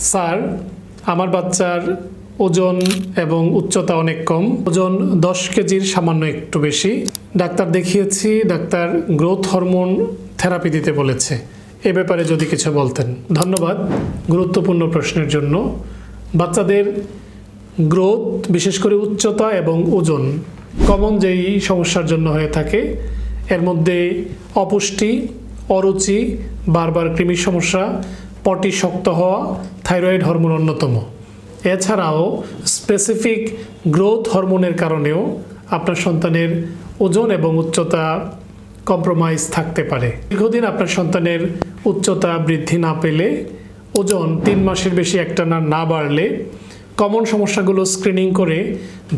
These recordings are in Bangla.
স্যার, আমার বাচ্চার ওজন এবং উচ্চতা অনেক কম, ওজন 10 কেজির সামান্য একটু বেশি। ডাক্তার দেখিয়েছি, ডাক্তার গ্রোথ হরমোন থেরাপি দিতে বলেছে। এ ব্যাপারে যদি কিছু বলতেন। ধন্যবাদ গুরুত্বপূর্ণ প্রশ্নের জন্য। বাচ্চাদের গ্রোথ, বিশেষ করে উচ্চতা এবং ওজন কমন যেই সমস্যার জন্য হয়ে থাকে, এর মধ্যে অপুষ্টি, অরুচি, বারবার কৃমির সমস্যা, পটি শক্ত হওয়া, থাইরয়েড হরমোন অন্যতম। এছাড়াও স্পেসিফিক গ্রোথ হরমোনের কারণেও আপনার সন্তানের ওজন এবং উচ্চতা কম্প্রোমাইজ থাকতে পারে। দীর্ঘদিন আপনার সন্তানের উচ্চতা বৃদ্ধি না পেলে, ওজন 3 মাসের বেশি একটানা না বাড়লে, কমন সমস্যাগুলো স্ক্রিনিং করে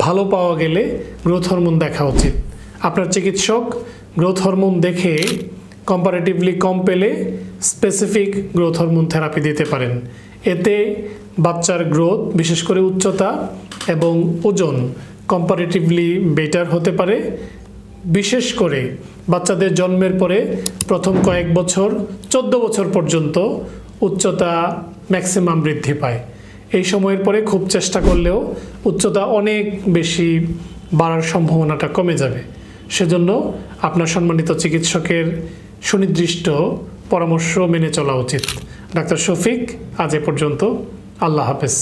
ভালো পাওয়া গেলে গ্রোথ হরমোন দেখা উচিত। আপনার চিকিৎসক গ্রোথ হরমোন দেখে কম্পারেটিভলি কম পেলে স্পেসিফিক গ্রোথ হরমোন থেরাপি দিতে পারেন। এতে বাচ্চার গ্রোথ, বিশেষ করে উচ্চতা এবং ওজন কম্পারেটিভলি বেটার হতে পারে। বিশেষ করে বাচ্চাদের জন্মের পরে প্রথম কয়েক বছর, 14 বছর পর্যন্ত উচ্চতা ম্যাক্সিমাম বৃদ্ধি পায়। এই সময়ের পরে খুব চেষ্টা করলেও উচ্চতা অনেক বেশি বাড়ার সম্ভাবনাটা কমে যাবে। সেজন্য আপনার সম্মানিত চিকিৎসকের সুনির্দিষ্ট পরামর্শ মেনে চলা উচিত। ডাক্তার শফিক, আজ এ পর্যন্ত। আল্লাহ হাফেজ।